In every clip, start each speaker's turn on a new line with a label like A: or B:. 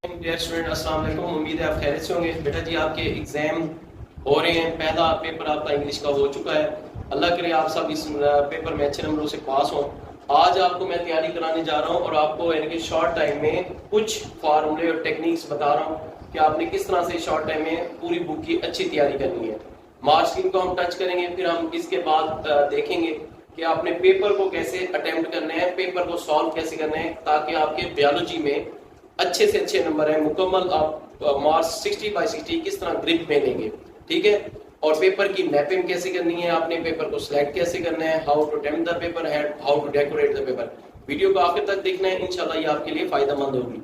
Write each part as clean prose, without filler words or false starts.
A: Dear student, अस्सलाम वालेकुम। उम्मीद है आप खैरियत से होंगे। बेटा जी, आपके एग्जाम हो रहे हैं। पहला पेपर आपका इंग्लिश का हो चुका है। अल्लाह करे आप सब इस पेपर में अच्छे नंबरों से पास हों। आज आपको मैं तैयारी कराने जा रहा हूं और आपको यानी कि शॉर्ट टाइम में कुछ फार्मूले और टेक्निक्स बता रहा हूं कि आपने किस तरह से शॉर्ट टाइम में पूरी बुक की अच्छी तैयारी करनी है। मार्क स्कीम को हम टच करेंगे, फिर हम इसके बाद देखेंगे कि आपने पेपर को कैसे अटेम्प्ट करने हैं, पेपर को सॉल्व कैसे करने हैं, ताकि आपके बायोलॉजी में अच्छे से अच्छे नंबर है। मुकम्मल आप मार्क्स 60/60 किस तरह ग्रिप में लेंगे, ठीक है। और पेपर की मैपिंग कैसे करनी है, आपने पेपर को सिलेक्ट कैसे करना है, how to attempt the paper head, how to decorate the paper. Video को आखिर तक देखना है, इंशाल्लाह ये आपके लिए फायदेमंद होगी।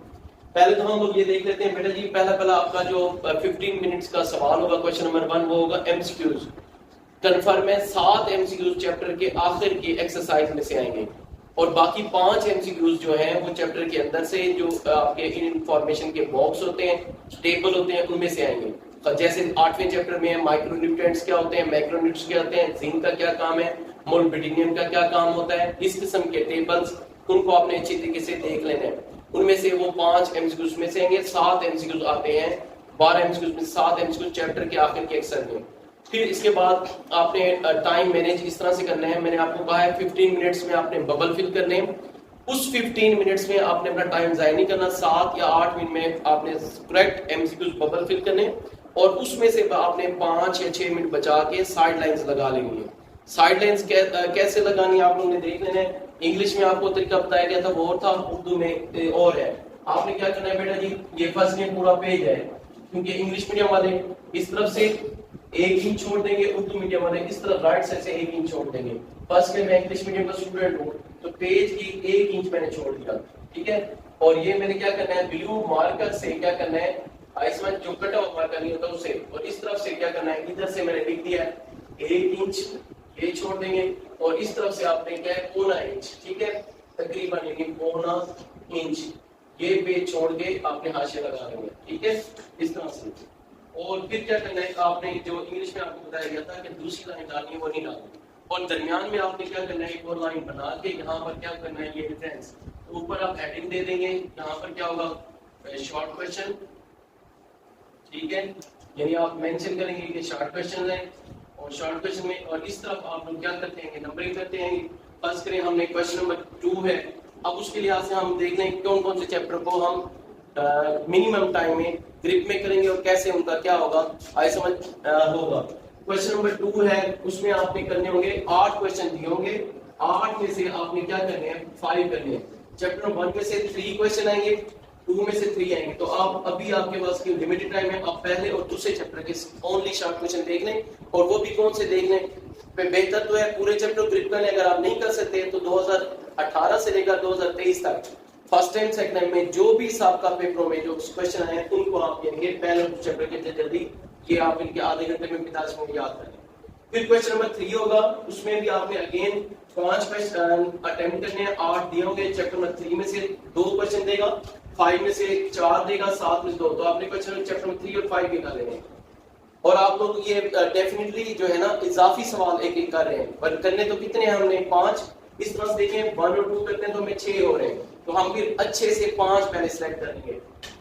A: पहले तो हम लोग ये देख लेते हैं बेटा जी। पहला आपका जो 15 मिनट्स का सवाल होगा, क्वेश्चन नंबर 1, वो होगा एमसीक्यूज। कन्फर्म है 7 एमसीक्यूज चैप्टर के आखिर की एक्सरसाइज में से आएंगे और बाकी 5 एमसीक्यूज जो हैं वो चैप्टर के अंदर से, जो आपके इंफॉर्मेशन के बॉक्स होते हैं, टेबल होते हैं, उनमें से आएंगे। तो जैसे 8वें चैप्टर में माइक्रोन्यूट्रिएंट्स क्या होते हैं, मैक्रोन्यूट्रिएंट्स क्या होते हैं, जिंक का क्या काम है, मोलिब्डेनम का क्या काम होता है, इस किस्म के टेबल्स उनको आपने अच्छी तरीके से देख लेना है। उनमें से वो 5 एमसीक्यूज में से आएंगे। 7 एमसीक्यूज आते हैं, 12 एमसीक्यूज में 7 एमसीक्यूज चैप्टर के आखिर के एक्सरसाइज में। फिर इसके बाद आपने टाइम मैनेज इस तरह से करना है। मैंने आपको कहा है 15 मिनट्स में आपने बबल फिल करने हैं। उस 15 मिनट्स में आपने अपना टाइम जाया नहीं करना। 7 या 8 मिनट में आपने करेक्ट एमसीक्यूज बबल फिल करने और उसमें से आपने 5 या 6 मिनट बचा के साइड लाइंस लगा लेनी है। साइड लाइंस कैसे लगानी है आप लोगों ने देख लेना है। इंग्लिश में आपको तरीका बताया गया था वो और था, उर्दू में और है। आपने क्या करना है बेटा जी, ये फर्स्ट में पूरा पेज है, क्योंकि इंग्लिश मीडियम वाले इस तरफ से 1 इंच छोड़ देंगे, उर्दू मीडियम वाले इस तरफ राइट साइड से 1 इंच छोड़ देंगे। फर्स्ट में मैं इंग्लिश मीडियम का स्टूडेंट हूँ तो पेज की 1 इंच मैंने छोड़ दिया, ठीक है। और ये मैंने क्या करना है, ब्लू मार्कर से क्या करना है, इसमें जो कटा हुआ मार्कर नहीं होता उसे, और इस तरफ से क्या करना है, इधर से मैंने लिख दिया 1 इंच, ये छोड़ देंगे। और इस तरफ से आपने क्या है, 1.25 इंच, ठीक है, तकरीबन यानी 1.25 इंच ये पेज छोड़ के आपने हाशिया लगा देंगे, ठीक है, इस तरह से। और फिर क्या करना है, आपने जो इंग्लिश में आपको बताया गया था कि दूसरी लाइन डालनी है वो नहीं डालनी, और दरमियान में आपने क्या करना है, एक और लाइन बना के यहाँ पर क्या करना है, ये डिफरेंस, तो ऊपर आप हेडिंग दे देंगे। यहाँ पर क्या होगा, शॉर्ट क्वेश्चन, ठीक है, यानी आप मेंशन करेंगे कि शॉर्ट क्वेश्चन है। और शॉर्ट क्वेश्चन में और इस तरफ आप लोग क्या करते हैं, नंबरिंग करते हैं। फर्स्ट करें हमने क्वेश्चन नंबर 2 है। अब उसके लिहाज से हम देख लें कौन कौन से चैप्टर को हम मिनिमम टाइम में ग्रिप में करेंगे और कैसे उनका क्या होगा आए समझ होगा। क्वेश्चन नंबर 2 है, उसमें आपने करने होंगे 8 क्वेश्चन दिए होंगे। 8 में से आपने क्या करने हैं, 5 करने हैं। चैप्टर 1 में से 3 क्वेश्चन आएंगे, 2 में से 3 आएंगे। तो आप अभी आपके पास की लिमिटेड टाइम है, आप पहले और दूसरे चैप्टर के ओनली शॉर्ट क्वेश्चन देख लें, और वो भी कौन से देख लें। बेहतर तो है पूरे चैप्टर ग्रिप करने। अगर आप नहीं कर सकते तो 2018 से लेकर 2023 तक फर्स्ट टाइम सेकंड टाइम में जो भी सबका पेपरों में जो क्वेश्चन आए हैं उनको आप यानी पहले चैप्टर के जल्दी ये आप इनके आधे घंटे में 45 मिनट याद करें। फिर क्वेश्चन नंबर 3 होगा, उसमें भी आपने अगेन 5 क्वेश्चन अटेम्प्ट करने हैं। 8 दिए होंगे, चैप्टर नंबर 3 में से 2 क्वेश्चन देगा, 5 में से 4 देगा, 7 में से 2। तो आपने क्वेश्चन चैप्टर नंबर 3 और 5 निकाले हैं। और आप लोग ये डेफिनेटली जो है ना इजाफी सवाल एक एक कर रहे हैं, पर करने तो कितने हैं हमने, 5। इस तरह से देखें 1 और 2 करते हैं तो हमें 6 हो रहे हैं, तो हम फिर अच्छे से 5 पहले सिलेक्ट करेंगे।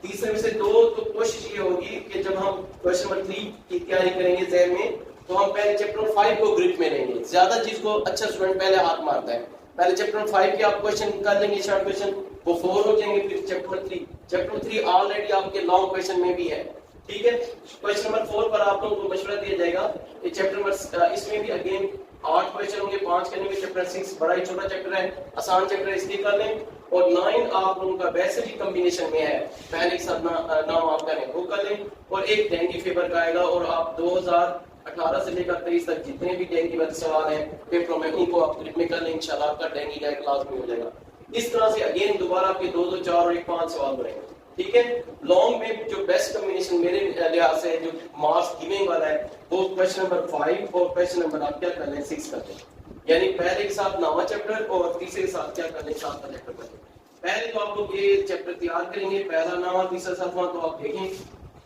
A: तीसरे में से 2, तो कोशिश ये होगी कि जब हम क्वेश्चन नंबर 3 की तैयारी करेंगे जहन में, तो हम पहले चैप्टर 5 को ग्रिप में लेंगे। ज्यादा चीज को अच्छा स्टूडेंट पहले हाथ मारता है। पहले चैप्टर 5 के आप क्वेश्चन कर लेंगे, शॉर्ट क्वेश्चन, वो 4 हो जाएंगे। फिर चैप्टर 3 ऑलरेडी आपके लॉन्ग क्वेश्चन में भी है, ठीक है। क्वेश्चन नंबर 4 पर आप लोगों को मशवरा दिया जाएगा कि चैप्टर नंबर इसमें भी अगेन 8 क्वेश्चन होंगे, 5 करने में। चैप्टर 6 बड़ा ही छोटा चैप्टर है, आसान चैप्टर है, इसलिए कर लें। और 9 आप लोगों का वैसे भी कॉम्बिनेशन में है, पहले के साथ नाम आप करें वो कर लें। और एक डेंगी फीवर का आएगा, और आप 2018 से लेकर 23 तक जितने भी डेंगी वाले सवाल हैं पेपरों में उनको आप ग्रिप में कर लें, इंशाल्लाह आपका डेंगी का क्लास में हो जाएगा। इस तरह से अगेन दोबारा आपके 2, 4 और 5 सवाल बनेंगे, ठीक है। लॉन्ग में जो बेस्ट कॉम्बिनेशन मेरे लिहाज से जो मार्क्स गिविंग वाला है वो क्वेश्चन नंबर 5 और क्वेश्चन नंबर आप क्या कर लें 6 कर लें, यानी पहले के साथ 9वां चैप्टर और तीसरे के साथ क्या कर लें 7वां चैप्टर कर लें। पहले तो आप लोग ये चैप्टर तैयार करेंगे, पहला 9वां तीसरा 7वां। तो आप देखें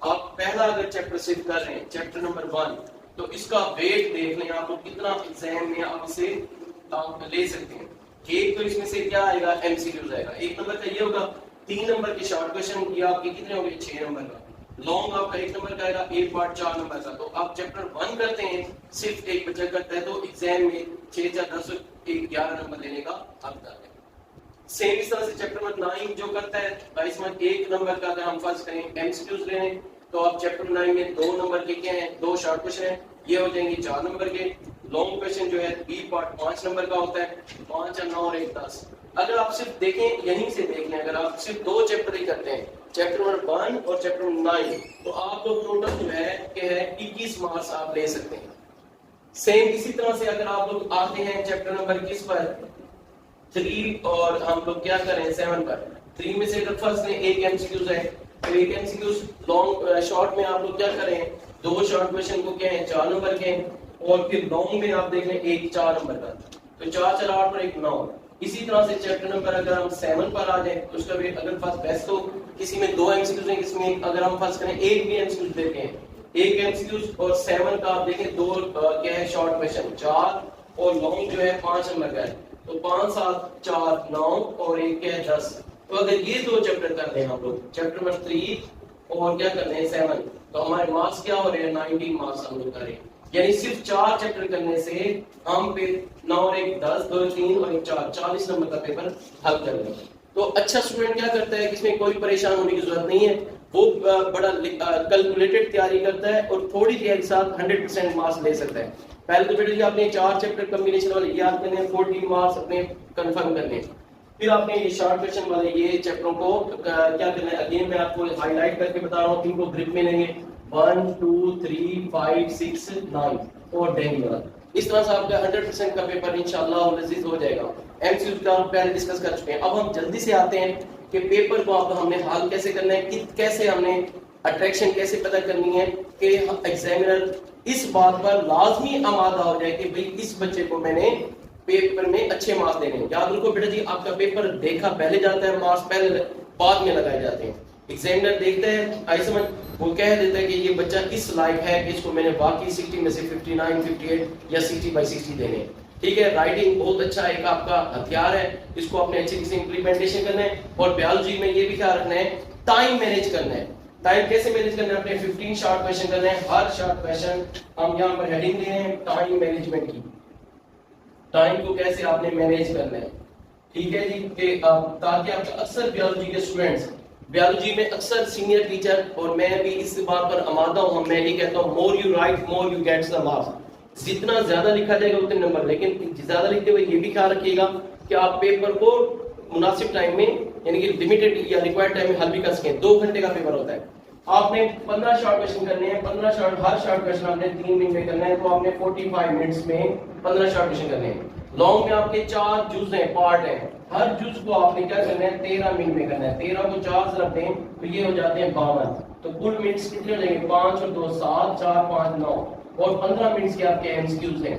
A: आप पहला अगर चैप्टर सिर्फ कर रहे हैं चैप्टर नंबर 1, तो इसका वेट देख लें आप लोग कितना एग्जाम में आप इसे ले सकते हैं। एक तो इसमें से क्या आएगा, एमसीक्यूज आएगा। 1 नंबर का ये होगा 3 नंबर के शॉर्ट क्वेश्चन ये आपके कितने हो गए 6 नंबर का, लॉन्ग आपका 1 नंबर का आएगा, एक पार्ट 4 नंबर का। तो आप चैप्टर 1 करते हैं सिर्फ एक बच्चा करता है तो एग्जाम में 6 या 10 11 नंबर लेने का हकदार है। सेम इस तरह से चैप्टर नंबर 9 जो करता है 22 में 1 नंबर का अगर हम फर्स्ट करें एमसीक्यूज लेने तो आप चैप्टर 9 में 2 नंबर के क्या हैं, 2 शॉर्ट क्वेश्चन हैं, ये हो जाएंगे 4 नंबर के। लॉन्ग क्वेश्चन जो है बी पार्ट 5 नंबर का होता है, 5 और 9 और 1 10। अगर आप सिर्फ देखें यहीं से देख लें, अगर आप सिर्फ 2 चैप्टर ही करते हैं चैप्टर नंबर 1 और चैप्टर नंबर 9 तो आप लोग टोटल जो है कि है 21 मार्क्स आप ले सकते हैं। सेम इसी तरह से अगर आप लोग आते हैं चैप्टर नंबर 21 पर 3 और हम लोग क्या करें 7 पर 3 में से अगर फर्स्ट में एक एमसीक्यूज है तो एक एमसीक्यूज लॉन्ग शॉर्ट में आप लोग क्या करें 2 शॉर्ट क्वेश्चन को क्या है 4 नंबर के, और फिर लॉन्ग में आप देख लें एक 4 नंबर का, तो 4 4 8 और 1 9। इसी तरह से चैप्टर नंबर अगर हम 7 पर आ जाए तो उसका भी अगर फर्स्ट बेस्ट तो किसी में 2 एमसीक्यूज हैं, किसमें अगर हम फर्स्ट करें एक भी एमसीक्यूज देते हैं, एक एमसीक्यूज और 7 का आप देखें 2 क्या है शॉर्ट क्वेश्चन 4 और लॉन्ग जो है 5 नंबर का है, तो 5 7 4 9 और एक क्या है 10। तो अगर ये 2 चैप्टर करते हैं हम लोग चैप्टर नंबर 3 और क्या करते हैं 7 तो हमारे मार्क्स क्या हो रहे हैं 19 मार्क्स हम लोग करें, यानी सिर्फ 4 चैप्टर करने से हम पे 9 और 1 10 2 3 और 1 4 40 नंबर का पेपर हल कर लेंगे। तो अच्छा स्टूडेंट क्या करता है कि इसमें कोई परेशान होने की जरूरत नहीं है, वो बड़ा कैलकुलेटेड तैयारी करता है और थोड़ी तैयारी के साथ 100% मार्क्स ले सकता है। पहले तो बेटा जी आपने 4 चैप्टर कॉम्बिनेशन वाले याद करने हैं, 14 मार्क्स अपने कंफर्म करने हैं। फिर आपने ये शॉर्ट क्वेश्चन वाले ये चैप्टरों को क्या करना है, अगेन मैं आपको हाईलाइट करके बता रहा हूँ, इनको ग्रिप में लेंगे 1 2 3 5 6 9 और डेंगी वाला। इस तरह से आपका 100% का पेपर इंशाल्लाह लजीज हो जाएगा। एमसीक्यू का हम पहले डिस्कस कर चुके हैं। अब हम जल्दी से आते हैं कि पेपर को आप हमने हल कैसे करना है, कि कैसे हमने अट्रैक्शन कैसे पता करनी है कि एग्जामिनर इस बात पर लाजमी आमादा हो जाए कि भाई इस बच्चे को मैंने पेपर में अच्छे मार्क्स देने हैं। याद रखो बेटा जी आपका पेपर देखा पहले जाता है, मार्क्स पहले बाद में लगाए जाते हैं। एग्जामिनर देखता है आई समझ वो कह देता है कि ये बच्चा इस लायक है कि इसको मैंने बाकी 60 में से 59 58 या 60/60 देने, ठीक है। राइटिंग बहुत अच्छा एक आपका हथियार है, इसको अपने अच्छे से इंप्लीमेंटेशन करना है। और बायोलॉजी में ये भी ख्याल रखना है टाइम मैनेज करना है। टाइम कैसे मैनेज करना है, अपने 15 शॉर्ट क्वेश्चन करना है, हर शॉर्ट क्वेश्चन हम यहाँ पर हेडिंग दे रहे हैं टाइम मैनेजमेंट की, टाइम को कैसे आपने मैनेज करना है, ठीक है जी। ताकि आपका अक्सर बायोलॉजी के स्टूडेंट्स बायोलॉजी में अक्सर सीनियर टीचर और मैं भी इस बात पर आमादा हूं, मैं ये कहता हूं more you write more you gets the marks, जितना ज्यादा लिखा जाएगा उतने नंबर। लेकिन ज्यादा लिखते हुए ये भी ख्याल रखिएगा कि आप पेपर को मुनासिब टाइम में यानी कि लिमिटेड या रिक्वायर्ड टाइम में हल भी कर सकें। 2 घंटे का पेपर होता है, आपने 15 शॉर्ट क्वेश्चन करने हैं, 15 शॉर्ट हर शॉर्ट क्वेश्चन आपने 3 मिनट में करना है, तो आपने 45 मिनट्स में 15 शॉर्ट क्वेश्चन करने हैं। लॉन्ग में आपके 4 जुज हैं, पार्ट हैं, हर जुज को आपने क्या करना है 13 मिनट में करना है। 13 को 4 से रखते हैं तो ये हो जाते हैं 52, तो कुल मिनट्स कितने हो जाएंगे 5 और 2 7 4 5 9 और 15 मिनट्स के आपके एमसीक्यूज हैं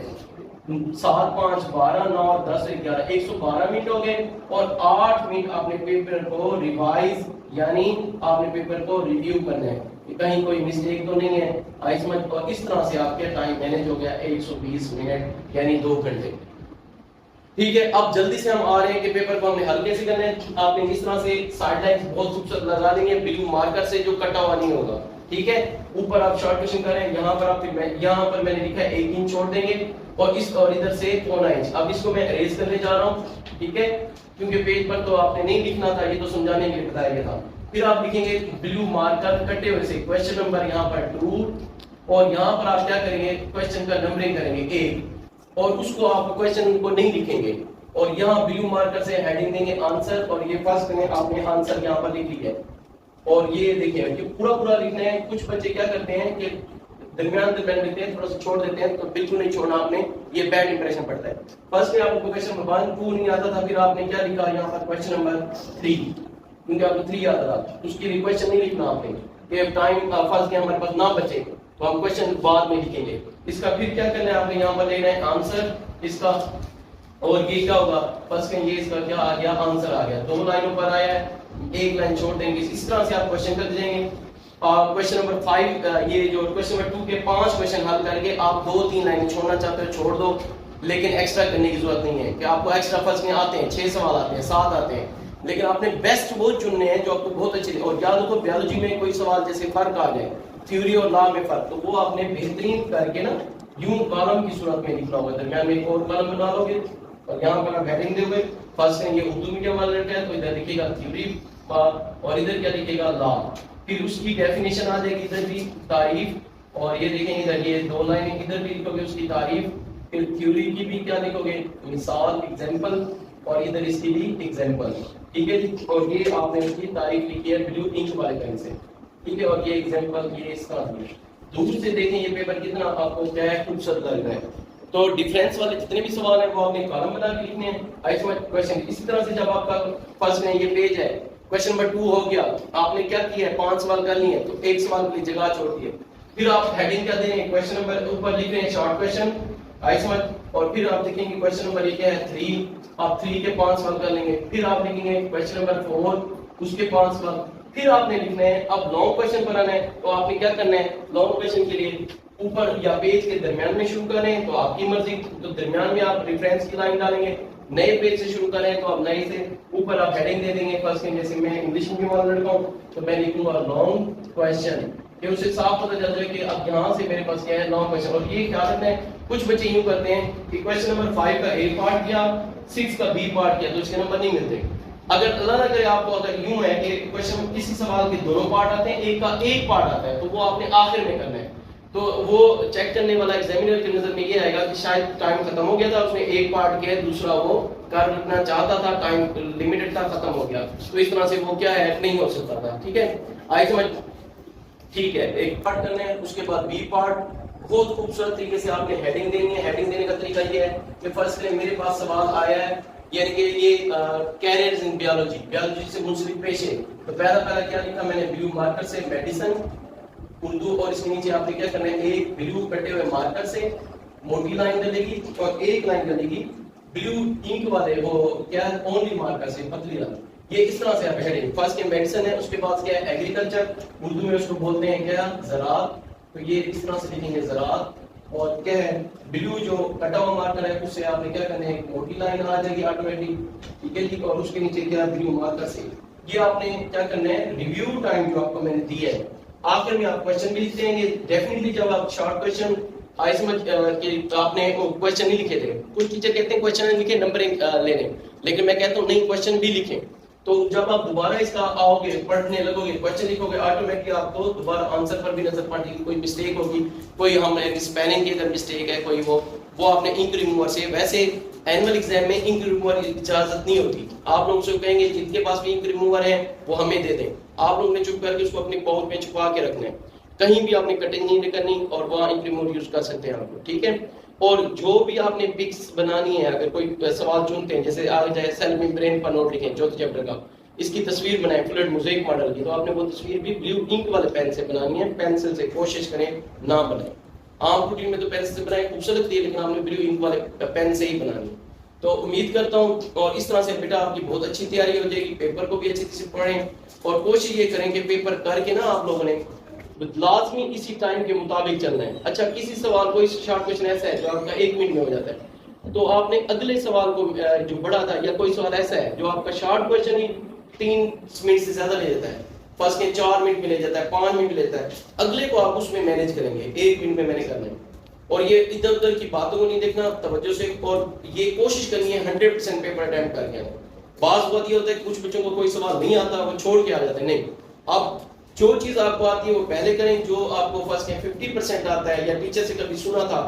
A: 7 5 12 9 10 11 112 मिनट हो गए। और 8 मिनट आपने पेपर को रिवाइज यानी आपने पेपर को रिव्यू करना है कि कहीं कोई मिस्टेक तो नहीं है आई समझ। और इस तरह से आपके टाइम मैनेज हो गया 120 मिनट यानी 2 घंटे, ठीक है। अब जल्दी से हम आ रहे हैं कि पेपर को हमने हल कैसे करना है। आपने इस तरह से साइडलाइंस बहुत खूबसूरत लगा देंगे ब्लू मार्कर से जो कटा हुआ नहीं होगा, ठीक है। ऊपर आप शॉर्ट क्वेश्चन करें, यहाँ पर आप यहाँ पर मैंने लिखा है 1 इंच छोड़ देंगे और इस और इधर से 1 इंच। अब इसको मैं अरेज करने जा रहा हूँ, ठीक है, क्योंकि पेज पर तो आपने नहीं लिखना था, ये तो समझाने के लिए बताया गया था। फिर आप लिखेंगे ब्लू मार्कर कटे हुए से क्वेश्चन नंबर यहाँ पर 2 और यहाँ पर आप क्या करेंगे क्वेश्चन का नंबरिंग करेंगे 1 और उसको आप क्वेश्चन को नहीं लिखेंगे और यहाँ ब्लू मार्कर से हेडिंग देंगे आंसर और ये फर्स्ट में आपने आंसर यहाँ पर लिख लिया और ये देखिए कि पूरा पूरा लिखना है। कुछ बच्चे क्या करते हैं कि दरमियान लिखते हैं, थोड़ा सा छोड़ देते हैं, तो बिल्कुल नहीं छोड़ना आपने, ये बैड इंप्रेशन पड़ता है। फर्स्ट में आपको क्वेश्चन नंबर 1 2 नहीं आता था, फिर आपने क्या लिखा यहाँ पर क्वेश्चन नंबर 3 क्योंकि आपको 3 आता था, उसकी रिक्वेस्ट नहीं लिखना आपने कि टाइम फर्स्ट के हमारे पास ना बचे तो हम क्वेश्चन बाद में लिखेंगे। इसका फिर क्या करना है आपने यहाँ पर लेना है आंसर इसका और ये क्या होगा फर्स्ट में ये इसका क्या आ गया आंसर आ गया, 2 लाइनों पर आया है, 1 लाइन छोड़ देंगे। इस तरह से आप क्वेश्चन कर जाएंगे। क्वेश्चन नंबर 5 ये जो क्वेश्चन नंबर 2 के 5 क्वेश्चन हल करके आप 2-3 लाइनें छोड़ना चाहते हो छोड़ दो, लेकिन एक्स्ट्रा करने की जरूरत नहीं है कि आपको एक्स्ट्रा फर्स्ट में आते हैं 6 सवाल आते हैं 7 आते हैं, लेकिन आपने बेस्ट वो चुनने हैं जो आपको बहुत अच्छे लगे। और याद रखो बायोलॉजी में कोई सवाल जैसे फर्क आ जाए थ्योरी और लॉ में फर्क, तो वो आपने बेहतरीन करके ना यूं कॉलम की सूरत में लिखना होगा, दरमियान में एक और कॉलम बना लोगे और यहाँ पर आप हेडिंग दोगे। फर्स्ट में ये उर्दू मीडियम वाला लड़का है तो इधर लिखेगा थ्योरी और इधर क्या लिखेगा लॉ। फिर उसकी डेफिनेशन आ जाएगी इधर भी तारीफ, और ये देखेंगे इधर ये दो लाइनें इधर भी लिखोगे उसकी तारीफ। फिर थ्योरी की भी क्या लिखोगे मिसाल एग्जांपल, और इधर इसकी भी एग्जांपल, ठीक है जी। और ये आपने इसकी तारीफ लिखी है ब्लू इंक वाले पेन से, ठीक है। और ये एग्जांपल ये इसका दूर से देखें ये पेपर कितना आपको क्या है खूबसूरत लग रहा है। तो डिफरेंस वाले जितने भी सवाल है वो आपने कॉलम बना के लिखने हैं। क्वेश्चन इसी तरह से जब आपका फर्स्ट में ये पेज है क्वेश्चन नंबर 2 हो गया, आपने क्या किया है 5 सवाल कर लिए तो एक सवाल के लिए जगह छोड़ दी है। फिर आप हेडिंग क्या देंगे क्वेश्चन नंबर ऊपर लिख रहे हैं शॉर्ट क्वेश्चन आई समझ, और फिर आप देखेंगे क्वेश्चन नंबर ये क्या है 3, आप 3 के 5 सवाल कर लेंगे। फिर आप लिखेंगे क्वेश्चन नंबर 4 उसके 5 सवाल। फिर आपने लिखना है अब लॉन्ग क्वेश्चन पर आना है, तो आपने क्या करना है लॉन्ग क्वेश्चन के लिए ऊपर या पेज के दरमियान में शुरू करें तो आपकी मर्जी, तो दरमियान में आप रेफरेंस की लाइन डालेंगे। नए पेज से शुरू करें तो आप नए से ऊपर आप हेडिंग दे देंगे। फर्स्ट में जैसे मैं इंग्लिश मीडियम वाला लड़का हूं तो मैं लिखूंगा लॉन्ग क्वेश्चन, कि उसे साफ पता चल जाए कि अब यहाँ से मेरे पास क्या है लॉन्ग क्वेश्चन। और ये ख्याल रखना है कुछ बच्चे यूं करते हैं कि क्वेश्चन नंबर 5 का ए पार्ट किया 6 का बी पार्ट किया तो इसके नंबर नहीं मिलते। अगर अल्लाह ना करे आपको अगर यूं है कि क्वेश्चन में किसी सवाल के दोनों पार्ट आते हैं एक का एक पार्ट आता है तो वो आपने आखिर में करना है। तो वो चेक करने वाला एग्जामिनर की नजर में ये आएगा कि शायद टाइम खत्म हो गया था, उसने एक पार्ट किया दूसरा वो कर रखना चाहता था, टाइम लिमिटेड था खत्म हो गया, तो इस तरह से वो क्या है नहीं हो सकता था। ठीक है आई समझ, ठीक है। एक पार्ट करना है उसके बाद बी पार्ट बहुत खूबसूरत तरीके से आपने हेडिंग देनी है। हेडिंग देने का तरीका ये है कि फर्स्ट में मेरे पास सवाल आया है यानी कि ये कैरियर्स इन बायोलॉजी, बायोलॉजी से मुंसलिक पेशे, तो पहला क्या लिखा मैंने ब्लू मार्कर से मेडिसिन उर्दू, और इसके नीचे आपने क्या करना है एक ब्लू कटे हुए मार्कर से मोटी लाइन डलेगी और एक लाइन डलेगी ब्लू इंक वाले वो क्या है ओनली मार्कर से पतली लाइन। ये इस तरह से आप हेडिंग फर्स्ट के मेडिसिन है उसके बाद क्या है एग्रीकल्चर, उर्दू में उसको बोलते हैं क्या ज़राअत, तो ये इस तरह से लिखेंगे ज़राअत। और क्या है ब्लू जो कटा हुआ मार्कर है उससे आपने क्या करना है एक मोटी लाइन आ जाएगी ऑटोमेटिक, ठीक है जी। और उसके नीचे क्या ब्लू मार्कर से ये आपने क्या करना है रिव्यू टाइम जो आपको मैंने दी है आखिर में आप क्वेश्चन भी लिखते हैं। डेफिनेटली जब आप शॉर्ट क्वेश्चन आई समझ कि आपने क्वेश्चन नहीं लिखे थे, कुछ टीचर कहते हैं क्वेश्चन लिखे नंबरिंग लेने, लेकिन मैं कहता हूँ नहीं क्वेश्चन भी लिखें। तो जब आप दोबारा इसका आओगे पढ़ने लगोगे क्वेश्चन लिखोगे ऑटोमेटिकली आपको दोबारा आंसर पर भी नजर पड़ेगी, कोई मिस्टेक होगी, कोई हम स्पेलिंग की अगर मिस्टेक है कोई वो आपने इंक रिमूवर से, वैसे एनुअल एग्जाम में इंक रिमूवर की इजाजत नहीं होती। आप लोग से कहेंगे जिनके पास भी इंक रिमूवर है वो हमें दे दें, आप लोग ने चुप करके उसको अपनी पाउच में छुपा के रखना है, कहीं भी आपने कटिंग नहीं करनी और वहाँ इंक रिमूवर यूज कर सकते हैं आप लोग, ठीक है। और जो भी आपने पिक्स बनानी है अगर कोई सवाल चुनते हैं जैसे आ जाए सेल मेम्ब्रेन पर नोट लिखें चौथे चैप्टर का, इसकी तस्वीर बनाए फ्लूइड मोज़ेक मॉडल की, तो आपने वो तस्वीर भी ब्लू इंक वाले पेन से बनानी है, पेंसिल से कोशिश करें ना बनाए। आम रूटीन में तो पेंसिल से बनाए खूबसूरत थी लेकिन आपने ब्लू इंक वाले पेन से ही बनानी। तो उम्मीद करता हूँ और इस तरह से बेटा आपकी बहुत अच्छी तैयारी हो जाएगी, पेपर को भी अच्छी तरह से पढ़ें और कोशिश ये करें कि पेपर करके ना आप लोगों ने लाजमी इसी टाइम के मुताबिक चलना है। अच्छा किसी सवाल कोई शॉर्ट क्वेश्चन ऐसा है जो आपका 1 मिनट में हो जाता है तो आपने अगले सवाल को जो बड़ा था या कोई सवाल ऐसा है जो आपका शॉर्ट क्वेश्चन ही 3 मिनट से ज्यादा ले जाता है, फर्स्ट के 4 मिनट में ले जाता है 5 मिनट में लेता है, अगले को आप उसमें मैनेज करेंगे 1 मिनट में मैंने करना है। और ये इधर उधर की बातों को नहीं देखना तवज्जो से, और ये कोशिश करनी है 100% पेपर अटेम्प्ट करके आना। बात ये होता है कुछ बच्चों को कोई सवाल नहीं आता वो छोड़ के आ जाते हैं, नहीं, आप जो चीज आपको आती है वो पहले करें, जो आपको फर्स्ट के 50% आता है या टीचर से कभी सुना था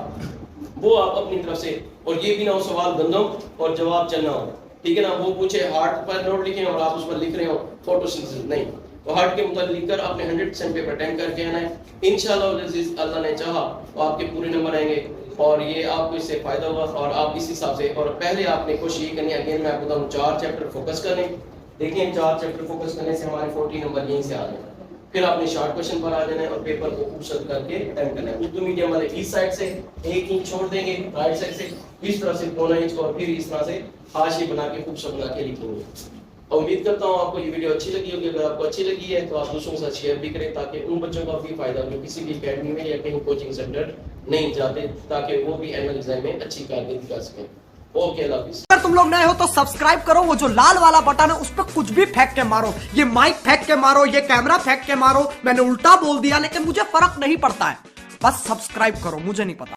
A: वो आप अपनी तरफ से, और ये भी ना हो सवाल गंदम और जवाब चलना हो, ठीक है ना, वो पूछे हार्ट पर नोट लिखें और आप उस पर लिख रहे हो फोटोसिंथेसिस, नहीं, तो हार्ट के मुताबिक लिखकर आपने 100% पेपर अटेम्प्ट करके आना है। इंशाल्लाह अल्लाह ने चाहा तो आपके पूरे नंबर आएंगे और ये आपको इससे फायदा होगा और आप इस हिसाब से, और पहले आपने कोशिश ये करनी है, अगेन मैं आपको बताऊं 4 चैप्टर फोकस करें, देखिए 4 चैप्टर फोकस करने से हमारे 40 नंबर यहीं से आ जाए, फिर आपने शॉर्ट क्वेश्चन पर आ जाना है और पेपर को खूबसूरत करके अटेम्प्ट करना है। उर्दू मीडियम वाले इस साइड से 1 इंच छोड़ देंगे, राइट साइड से इस तरह से 2 इंच और फिर इस तरह से हाशिए बना के खूबसूरत बना के लिखेंगे। और उम्मीद करता हूँ आपको ये वीडियो अच्छी लगी होगी, अगर आपको अच्छी लगी है तो आप दूसरों के साथ शेयर भी करें ताकि उन बच्चों का भी फायदा हो जो किसी भी अकेडमी में या कहीं कोचिंग सेंटर नहीं जाते, ताकि वो भी एनुअल एग्जाम में अच्छी कारकर्दगी कर सकें। ओके, अल्लाह हाफिज।
B: अगर तुम लोग नए हो तो सब्सक्राइब करो, वो जो लाल वाला बटन है उस पर कुछ भी फेंक के मारो, ये माइक फेंक के मारो, ये कैमरा फेंक के मारो, मैंने उल्टा बोल दिया लेकिन मुझे फर्क नहीं पड़ता है, बस सब्सक्राइब करो, मुझे नहीं पता।